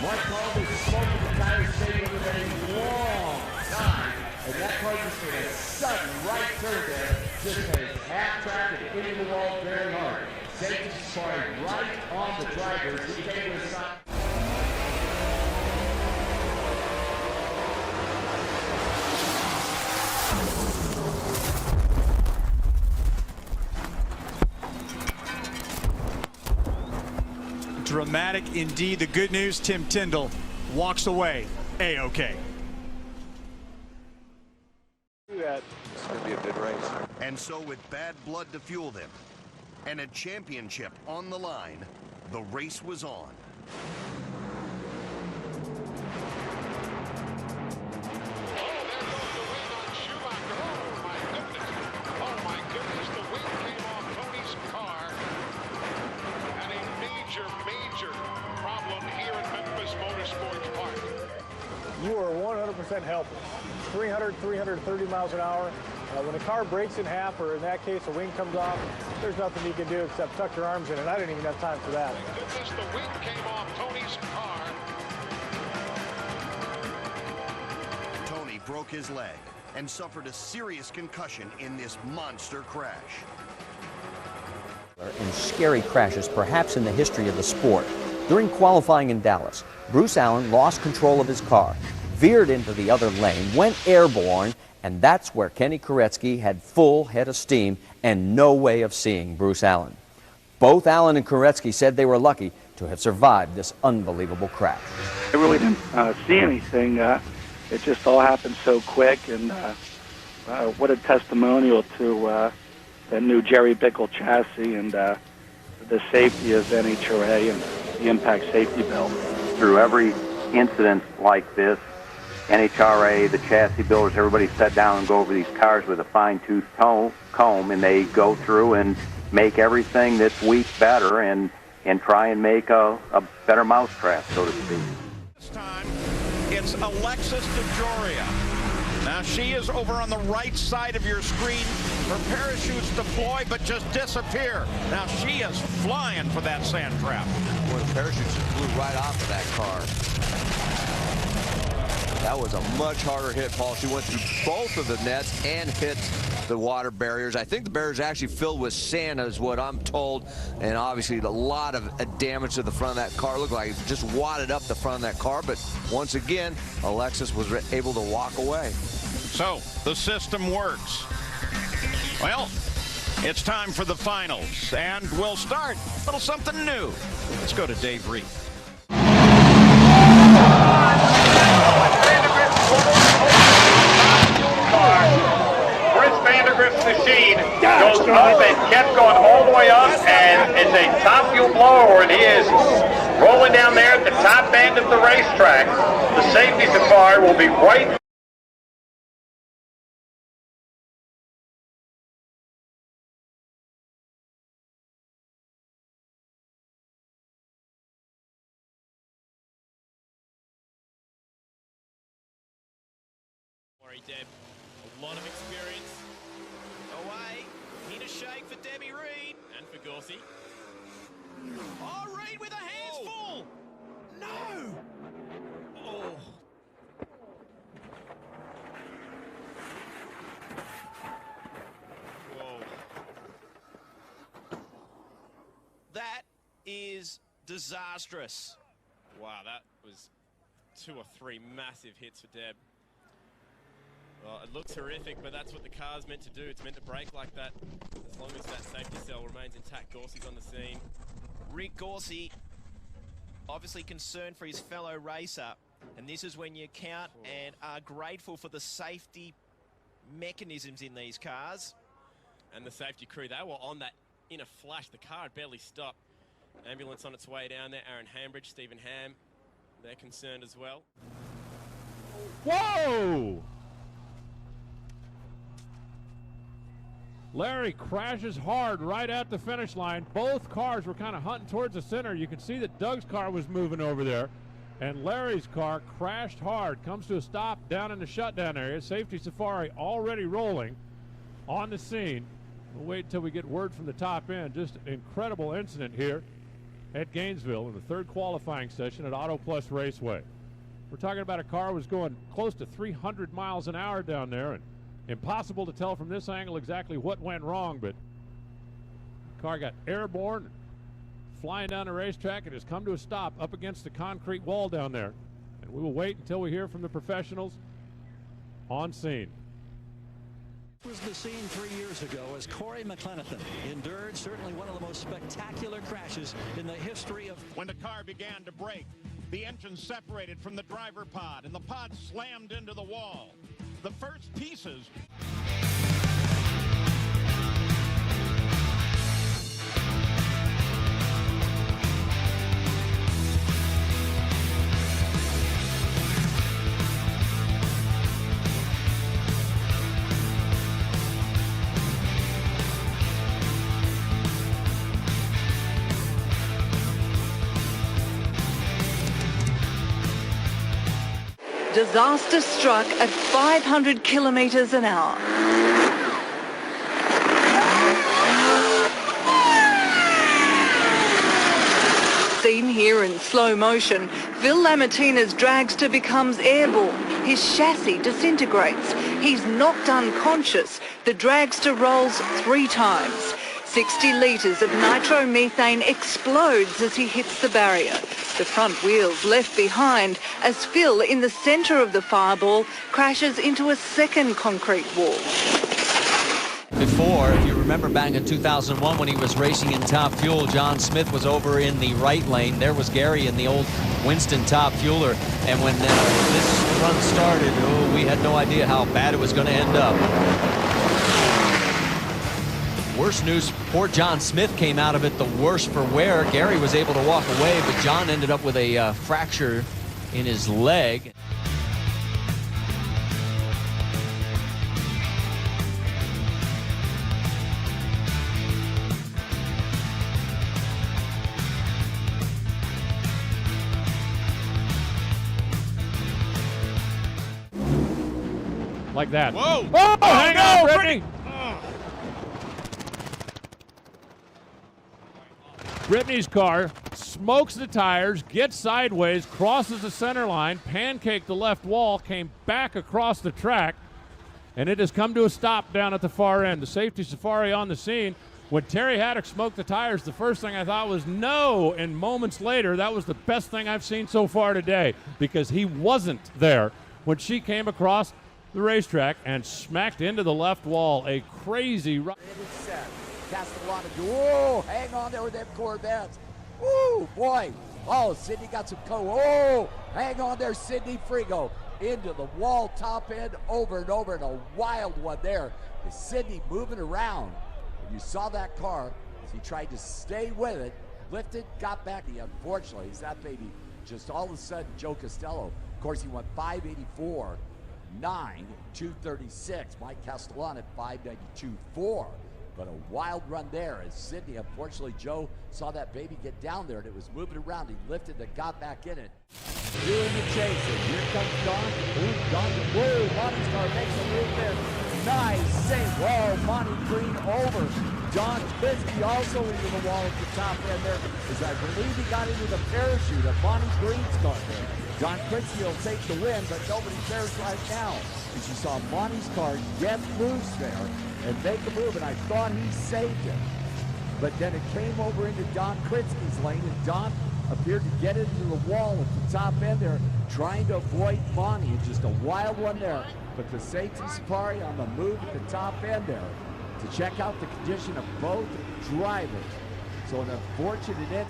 Mark Calder's smoked the entire stadium with a long time, and that car just made a sudden right turn there, just has half-tracked and into the wall very hard. Safety safari right on the drivers. He came to his side. Dramatic indeed. The good news, Tim Tyndall walks away A-OK. It's going to be a good race. And so with bad blood to fuel them and a championship on the line, the race was on. You are 100% helpless. 300, 330 miles an hour. When a car breaks in half, or in that case, a wing comes off, there's nothing you can do except tuck your arms in, and I didn't even have time for that. Goodness, the wing came off Tony's car. Tony broke his leg and suffered a serious concussion in this monster crash. And scary crashes, perhaps in the history of the sport. During qualifying in Dallas, Bruce Allen lost control of his car, veered into the other lane, went airborne, and that's where Kenny Koretsky had full head of steam and no way of seeing Bruce Allen. Both Allen and Koretsky said they were lucky to have survived this unbelievable crash. I really didn't see anything. It just all happened so quick, and what a testimonial to the new Jerry Bickle chassis and the safety of NHRA and the impact safety belt. Through every incident like this, NHRA, the chassis builders, everybody sat down and go over these cars with a fine-tooth comb, and they go through and make everything that's weak better and try and make a better mousetrap, so to speak. This time, it's Alexis DeJoria. Now she is over on the right side of your screen. Her parachutes deploy but just disappear. Now she is flying for that sand trap. Boy, the parachutes flew right off of that car. That was a much harder hit, Paul. She went through both of the nets and hit the water barriers. I think the barriers actually filled with sand is what I'm told, and obviously a lot of damage to the front of that car. Looked like it just wadded up the front of that car, but once again, Alexis was able to walk away. So the system works. Well, it's time for the finals, and we'll start a little something new. Let's go to Dave Reed. Vandergrift's machine goes up and kept going all the way up, and it's a top fuel blower, and he is rolling down there at the top end of the racetrack. The safety safari will be right. Deb, a lot of experience. Away, need a shake for Debbie Reed and for Gorsey. Oh, Reed with her hands full. No. Oh. Whoa. That is disastrous. Wow, that was 2 or 3 massive hits for Deb. Well, it looks horrific, but that's what the car's meant to do. It's meant to brake like that, as long as that safety cell remains intact. Gorsey's on the scene. Rick Gorsey, obviously concerned for his fellow racer, and this is when you count and are grateful for the safety mechanisms in these cars. And the safety crew, they were on that in a flash. The car had barely stopped. Ambulance on its way down there. Aaron Hambridge, Stephen Ham, they're concerned as well. Whoa! Larry crashes hard right at the finish line. Both cars were kind of hunting towards the center. You can see that Doug's car was moving over there, and Larry's car crashed hard, comes to a stop down in the shutdown area. Safety safari already rolling on the scene. We'll wait until we get word from the top end. Just an incredible incident here. at Gainesville in the third qualifying session at Auto Plus Raceway. We're talking about a car was going close to 300 miles an hour down there, and impossible to tell from this angle exactly what went wrong, but the car got airborne, flying down the racetrack, and has come to a stop up against the concrete wall down there. And we will wait until we hear from the professionals on scene. Was the scene 3 years ago as Corey McLenithan endured certainly one of the most spectacular crashes in the history of... When the car began to brake, the engine separated from the driver pod, and the pod slammed into the wall. The first pieces... Disaster struck at 500 kilometers an hour. Seen here in slow motion, Phil Lamartina's dragster becomes airborne. His chassis disintegrates. He's knocked unconscious. The dragster rolls 3 times. 60 litres of nitromethane explodes as he hits the barrier. The front wheels left behind as Phil, in the centre of the fireball, crashes into a second concrete wall. Before, if you remember back in 2001 when he was racing in Top Fuel, John Smith was over in the right lane. There was Gary in the old Winston Top Fueler. And when this run started, we had no idea how bad it was going to end up. Worst news, poor John Smith came out of it the worse for wear. Gary was able to walk away, but John ended up with a fracture in his leg. Like that. Whoa! Oh, hang on, Brittany! Brittany's car smokes the tires, gets sideways, crosses the center line, pancaked the left wall, came back across the track, and it has come to a stop down at the far end. The safety safari on the scene. When Terry Haddock smoked the tires, the first thing I thought was no, and moments later, that was the best thing I've seen so far today, because he wasn't there when she came across the racetrack and smacked into the left wall. A crazy ride. Castellano, whoa, hang on there with them Corvettes. Woo, boy. Oh, Sidney got some oh, hang on there, Sidney Frigo. Into the wall, top end, over and over, and a wild one there. Is Sidney moving around. And you saw that car as he tried to stay with it, lifted, got back. Unfortunately, that baby just all of a sudden, Joe Costello, of course, he went 584, 9, 236. Mike Castellano at 592.4. But a wild run there as Sidney, unfortunately, Joe saw that baby get down there and it was moving around. He lifted and got back in it. Doing the chase. And here comes Don. Ooh, Don. Whoa, Monty's car makes a move there. Nice save. Whoa, Monty Green over. Don Bisbee also into the wall at the top end there, as I believe he got into the parachute of Monty Green's car there. Don Christie will take the win, but nobody cares right now. As you saw Monty's car get loose there and make a move, and I thought he saved it. But then it came over into Don Kritzky's lane, and Don appeared to get into the wall at the top end there, trying to avoid Monty. It's just a wild one there. But the safety safari on the move at the top end there to check out the condition of both drivers. So an unfortunate incident.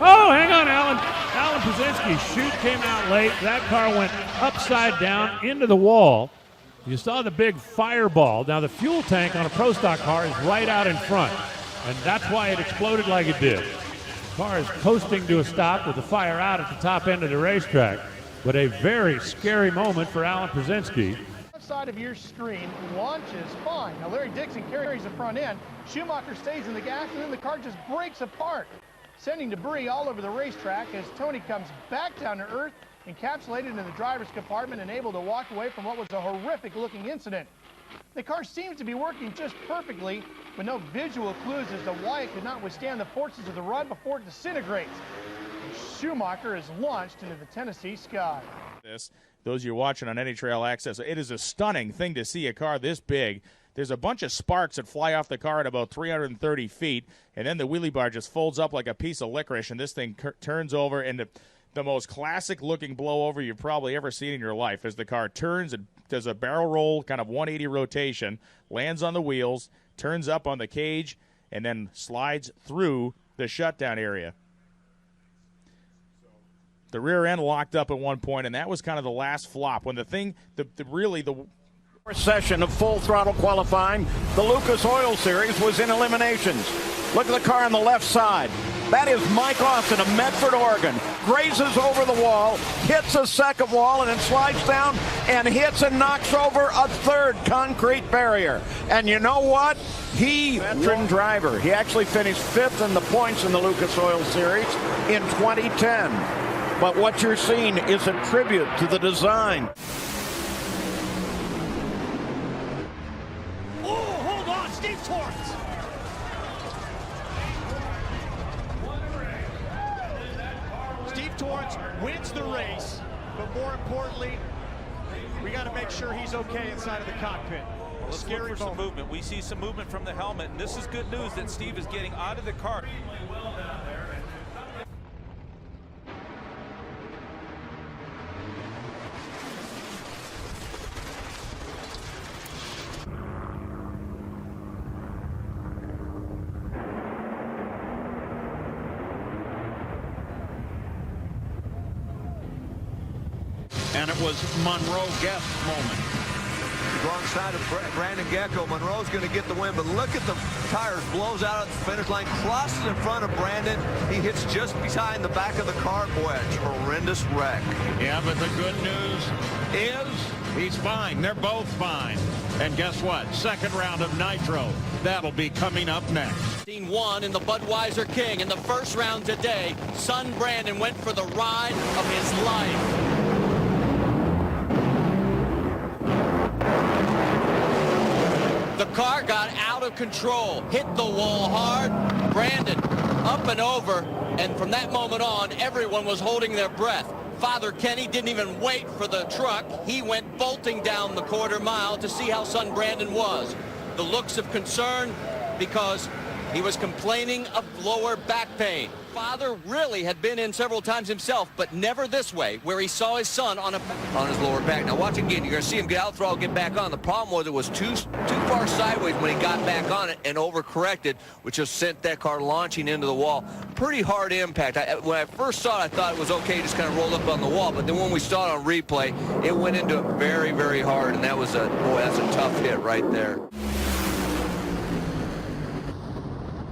Oh, hang on, Alan. Alan Brzezinski's chute came out late. That car went upside down into the wall. You saw the big fireball. Now the fuel tank on a Pro Stock car is right out in front, and that's why it exploded like it did. The car is coasting to a stop with the fire out at the top end of the racetrack, but a very scary moment for Alan Brzezinski. Side of your screen launches fine. Now Larry Dixon carries the front end. Schumacher stays in the gas, and then the car just breaks apart, sending debris all over the racetrack as Tony comes back down to earth, encapsulated in the driver's compartment and able to walk away from what was a horrific-looking incident. The car seems to be working just perfectly, but no visual clues as to why it could not withstand the forces of the run before it disintegrates. Schumacher is launched into the Tennessee sky. Those of you watching on Any Trail Access, it is a stunning thing to see a car this big. There's a bunch of sparks that fly off the car at about 330 feet, and then the wheelie bar just folds up like a piece of licorice, and this thing turns over, and the most classic-looking blowover you've probably ever seen in your life as the car turns and does a barrel roll, kind of 180 rotation, lands on the wheels, turns up on the cage, and then slides through the shutdown area. The rear end locked up at one point, and that was kind of the last flop. When the thing, the session of full throttle qualifying, the Lucas Oil Series was in eliminations. Look at the car on the left side. That is Mike Austin of Medford, Oregon. Grazes over the wall, hits a second wall, and then slides down and hits and knocks over a third concrete barrier. And you know what? Veteran driver. He actually finished 5th in the points in the Lucas Oil Series in 2010. But what you're seeing is a tribute to the design. Oh, hold on, Steve Torrance. Steve Torrance wins the race, but more importantly, we got to make sure he's okay inside of the cockpit. Well, let's look for some movement. We see some movement from the helmet, and this is good news that Steve is getting out of the car. And it was Monroe Guest's moment. Wrong side of Brandon Gecko. Monroe's going to get the win, but look at the tires. Blows out at the finish line, crosses in front of Brandon. He hits just behind the back of the car. Boy, a horrendous wreck. Yeah, but the good news is he's fine. They're both fine. And guess what? Second round of Nitro. That'll be coming up next. Scene 1 in the Budweiser King. In the first round today, son Brandon went for the ride of his life. The car got out of control, hit the wall hard. Brandon up and over, and from that moment on, everyone was holding their breath. Father Kenny didn't even wait for the truck. He went bolting down the quarter mile to see how son Brandon was. The looks of concern because he was complaining of lower back pain. Father really had been in several times himself, but never this way, where he saw his son on his lower back. Now watch again, you're going to see him get out, throttle, get back on. The problem was it was too far sideways when he got back on it and overcorrected, which just sent that car launching into the wall. Pretty hard impact. When I first saw it, I thought it was okay, just kind of rolled up on the wall, but then when we saw it on replay, it went into it very, very hard, and that was that's a tough hit right there.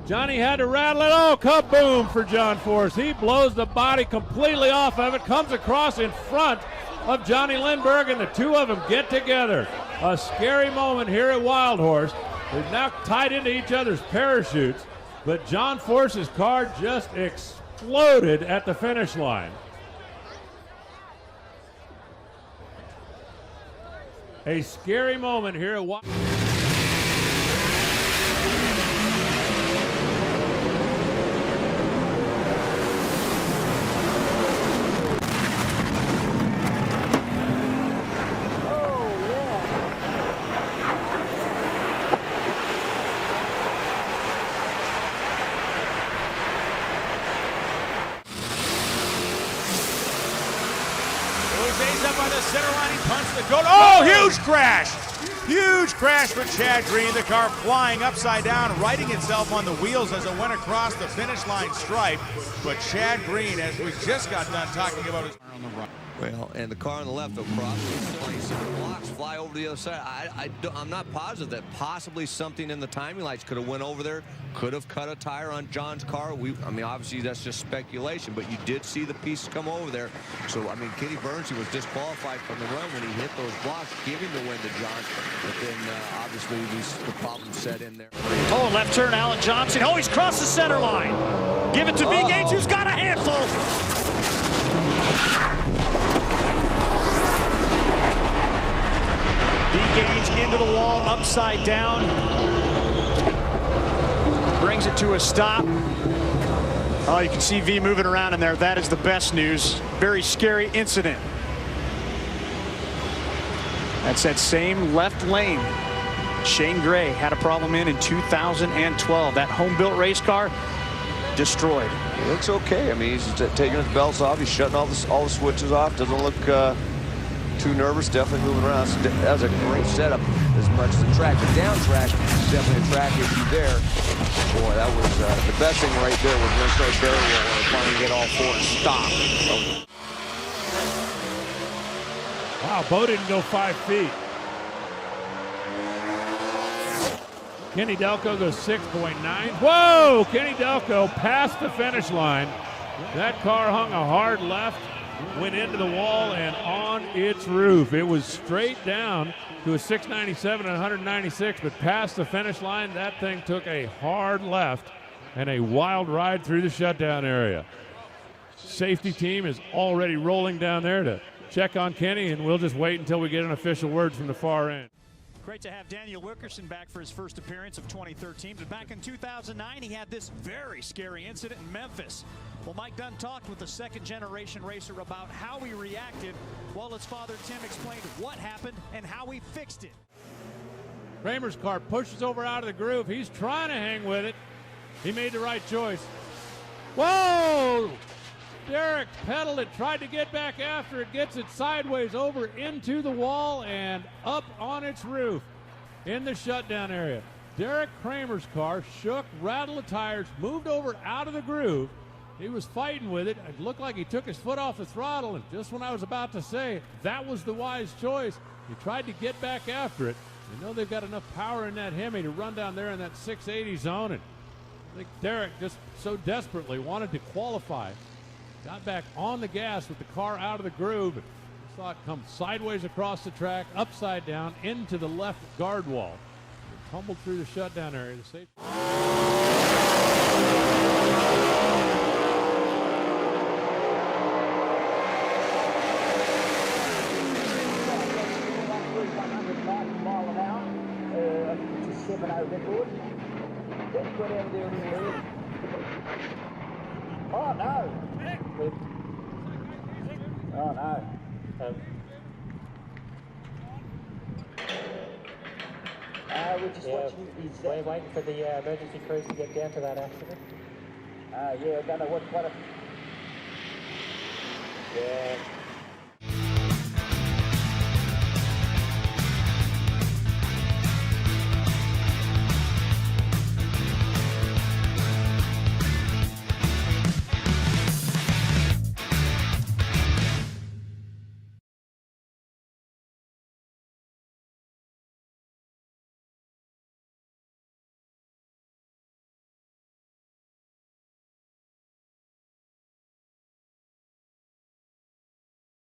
Johnny had to rattle it. Oh, kaboom for John Force. He blows the body completely off of it, comes across in front of Johnny Lindbergh, and the two of them get together. A scary moment here at Wild Horse. They're now tied into each other's parachutes, but John Force's car just exploded at the finish line. A scary moment here at Wild Horse. Up by the center line, he punched the goat. Oh, huge crash! Huge crash for Chad Green. The car flying upside down, righting itself on the wheels as it went across the finish line stripe. But Chad Green, as we just got done talking about his on the right. Well, and the car on the left will probably see the blocks fly over to the other side. I'm not positive that possibly something in the timing lights could have went over there, could have cut a tire on John's car. I mean, obviously that's just speculation, but you did see the pieces come over there. So, I mean, Kenny Bernstein was disqualified from the run when he hit those blocks, giving the win to John. But then, obviously, the problems set in there. Oh, left turn, Alan Johnson. Oh, he's crossed the center line. Give it to beamng, who's got a handful. beamng into the wall, upside down. Brings it to a stop. Oh, you can see V moving around in there. That is the best news. Very scary incident. That's that same left lane Shane Gray had a problem in 2012. That home-built race car destroyed. He looks okay. I mean, he's taking his belts off. He's shutting all the switches off. Doesn't look too nervous. Definitely moving around. So that was a great setup. As much as the track, the down track, definitely a track issue there. Boy, that was the best thing right there was going to start very well when they finally get all four and stop. Wow, Bo didn't go 5 feet. Kenny Delco goes 6.9. Whoa! Kenny Delco passed the finish line. That car hung a hard left, went into the wall and on its roof. It was straight down to a 697 and 196, but past the finish line, that thing took a hard left and a wild ride through the shutdown area. Safety team is already rolling down there to check on Kenny, and we'll just wait until we get an official word from the far end. Great to have Daniel Wilkerson back for his first appearance of 2013. But back in 2009, he had this very scary incident in Memphis. Well, Mike Dunn talked with the second-generation racer about how he reacted, while his father Tim explained what happened and how he fixed it. Kramer's car pushes over out of the groove. He's trying to hang with it. He made the right choice. Whoa! Derek pedaled it, tried to get back after it, gets it sideways over into the wall and up on its roof in the shutdown area. Derek Kramer's car shook, rattled the tires, moved over out of the groove. He was fighting with it. It looked like he took his foot off the throttle, and just when I was about to say that was the wise choice, he tried to get back after it. You know they've got enough power in that Hemi to run down there in that 680 zone, and I think Derek just so desperately wanted to qualify. Got back on the gas with the car out of the groove. And saw it come sideways across the track, upside down, into the left guard wall. It tumbled through the shutdown area to safety. Oh no! Oh no. We're just watching these. We're waiting for the emergency crews to get down to that accident. Yeah, I don't know what a. Yeah.